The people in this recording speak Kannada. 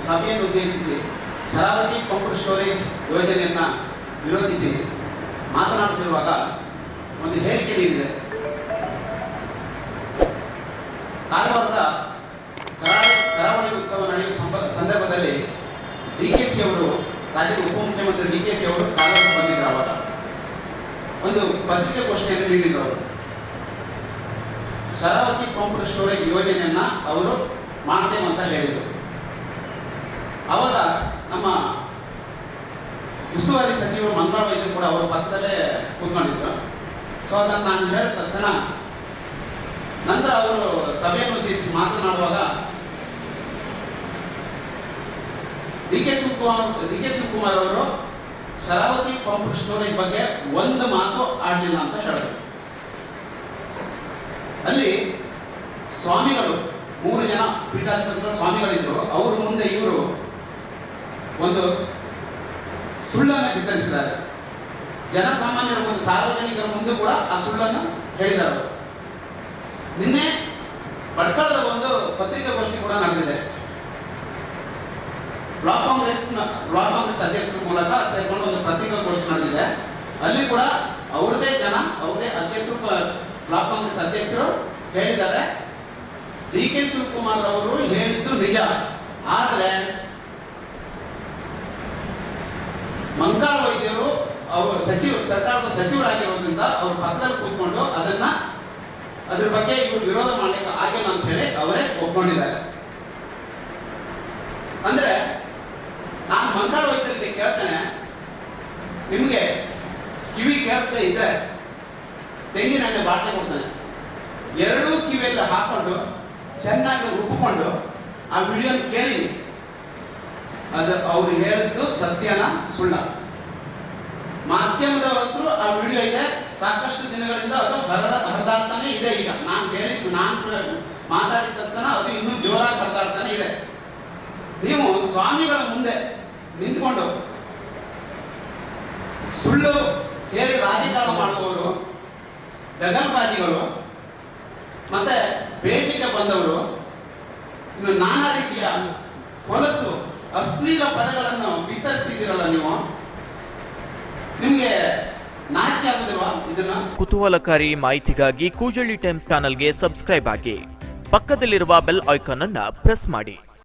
ಸಭೆಯನ್ನು ಉದ್ದೇಶಿಸಿ ಶರಾವತಿ ಪಂಪ್ ಸ್ಟೋರೇಜ್ ಯೋಜನೆಯನ್ನು ವಿರೋಧಿಸಿ ಮಾತನಾಡುತ್ತಿರುವಾಗ ಒಂದು ಹೇಳಿಕೆ ನೀಡಿದೆ. ಕಾರವಾರದ ಕರಾವಳಿ ಉತ್ಸವ ನಡೆಯುವ ಸಂದರ್ಭದಲ್ಲಿ ಡಿಕೆಶಿ ಅವರು, ರಾಜ್ಯದ ಉಪಮುಖ್ಯಮಂತ್ರಿ ಡಿಕೆಶಿ ಅವರು ಕಾರವಾರ ಬಂದಿದ್ದರು. ಅವಾಗ ಒಂದು ಪತ್ರಿಕಾಗೋಷ್ಠಿಯನ್ನು ನೀಡಿದರು. ಅವರು ಶರಾವತಿ ಪಂಪ್ ಸ್ಟೋರೇಜ್ ಯೋಜನೆಯನ್ನ ಅವರು ಮಾಡ್ತೇವೆ ಅಂತ ಹೇಳಿದರು. ಅವಾಗ ನಮ್ಮ ಉಸ್ತುವಾರಿ ಸಚಿವರು ಮಂಗಳವಾರ ವೈದ್ಯರು ಕೂಡ ಅವರು ಪಕ್ಕದಲ್ಲೇ ಕೂತ್ಕೊಂಡಿದ್ರು. ಸೊ ಅದನ್ನು ನಾನು ಹೇಳಿದ ತಕ್ಷಣ ನಂತರ ಅವರು ಸಭೆಯನ್ನು ಉದ್ದೇಶಿಸಿ ಮಾತನಾಡುವಾಗ ಡಿ ಕೆ ಶಿವಕುಮಾರ್ ಅವರು ಶರಾವತಿ ಪಂಪ್ ಸ್ಟೋರೇಜ್ ಬಗ್ಗೆ ಒಂದು ಮಾತು ಆಡಲಿಲ್ಲ ಅಂತ ಹೇಳಿದ್ರು. ಅಲ್ಲಿ ಸ್ವಾಮಿಗಳು 3 ಜನ ಪೀಠಾಧಿಪತಿಗಳ ಸ್ವಾಮಿಗಳಿದ್ರು. ಅವ್ರ ಮುಂದೆ ಇವರು ಒಂದು ಸುಳ್ಳನ್ನು ಬಿತ್ತರಿಸಿದ್ದಾರೆ. ಜನಸಾಮಾನ್ಯರ ಮುಂದೆ, ಸಾರ್ವಜನಿಕರ ಮುಂದೆ ಕೂಡ ಆ ಸುಳ್ಳನ್ನು ಹೇಳಿದ್ದಾರೆ. ನಿನ್ನೆ ಭಟ್ಕಳದ ಒಂದು ಪತ್ರಿಕಾಗೋಷ್ಠಿ ಕೂಡ ನಡೆದಿದೆ. ಬ್ಲಾಕ್ ಕಾಂಗ್ರೆಸ್ ಅಧ್ಯಕ್ಷರ ಮೂಲಕ ಸೇರ್ಕೊಂಡು ಒಂದು ಪತ್ರಿಕಾಗೋಷ್ಠಿ ನಡೆದಿದೆ. ಅಲ್ಲಿ ಕೂಡ ಅವ್ರದೇ ಅಧ್ಯಕ್ಷರು, ಬ್ಲಾಕ್ ಕಾಂಗ್ರೆಸ್ ಅಧ್ಯಕ್ಷರು ಹೇಳಿದ್ದಾರೆ, ಡಿ ಕೆ ಶಿವಕುಮಾರ್ ಅವರು ಹೇಳಿದ್ದು ನಿಜ, ಆದರೆ ಮಂಕಾಳ ವೈದ್ಯರು ಅವರು ಸರ್ಕಾರದ ಸಚಿವರಾಗಿರೋದ್ರಿಂದ ಅವ್ರ ಪಕ್ಕದಲ್ಲಿ ಕೂತ್ಕೊಂಡು ಅದ್ರ ಬಗ್ಗೆ ಇವರು ವಿರೋಧ ಮಾಡಲಿಕ್ಕೆ ಆಗಿಲ್ಲ ಅಂತ ಹೇಳಿ ಅವರೇ ಒಪ್ಕೊಂಡಿದ್ದಾರೆ. ಅಂದ್ರೆ ನಾನು ಮಂಕಾಳ ವೈದ್ಯರಿಗೆ ಕೇಳ್ತೇನೆ, ನಿಮಗೆ ಕಿವಿ ಕೇಳಿಸ್ತಾ ಇದ್ರೆ ತೆಂಗಿನ ಎಣ್ಣೆ ಬಾಟ್ಲಿ ಕೊಡ್ತಾನೆ, 2 ಕಿವಿಯಲ್ಲಿ ಹಾಕೊಂಡು ಚೆನ್ನಾಗಿ ರುಬ್ಬಿಕೊಂಡು ಆ ವಿಡಿಯೋ ಕೇಳಿ ಅದು ಅವ್ರು ಹೇಳಿದ್ದು ಸತ್ಯನ ಸುಳ್ಳ. ಮಾಧ್ಯಮದವತ್ತು ಆ ವಿಡಿಯೋ ಇದೆ, ಸಾಕಷ್ಟು ದಿನಗಳಿಂದ ಅದು ಹರಿದಾಡ್ತಾನೆ ಇದೆ. ಈಗ ನಾನು ಮಾತಾಡಿದ ತಕ್ಷಣ ಅದು ಇನ್ನೂ ಜೋರಾಗಿ ಹರಿದಾಡ್ತಾನೆ ಇದೆ. ನೀವು ಸ್ವಾಮಿಗಳ ಮುಂದೆ ನಿಂತ್ಕೊಂಡು ಸುಳ್ಳು ಹೇಳಿ ರಾಜಕಾರಣ ಮಾಡುವವರು, ದಗಲ್ಬಾಜಿಗಳು, ಮತ್ತೆ ಭೇಟಿಗೆ ಬಂದವರು, ಇನ್ನು ನಾನಾ ರೀತಿಯ ಹೊಲಸು ಅಶ್ಲೀಲ ಪದಗಳನ್ನು ಬಿತ್ತರಿಸ್ತಿದ್ದೀರಲ್ಲ ನೀವು, ನಿಮಗೆ ನಾಚಿಕೆ ಆಗುದಿಲ್ವಾ ಇದನ್ನ? ಕುತೂಹಲಕಾರಿ ಮಾಹಿತಿಗಾಗಿ ಕೂಜಳ್ಳಿ ಟೈಮ್ಸ್ ಚಾನೆಲ್ಗೆ ಸಬ್ಸ್ಕ್ರೈಬ್ ಆಗಿ, ಪಕ್ಕದಲ್ಲಿರುವ ಬೆಲ್ ಐಕಾನ್ ಅನ್ನು ಪ್ರೆಸ್ ಮಾಡಿ.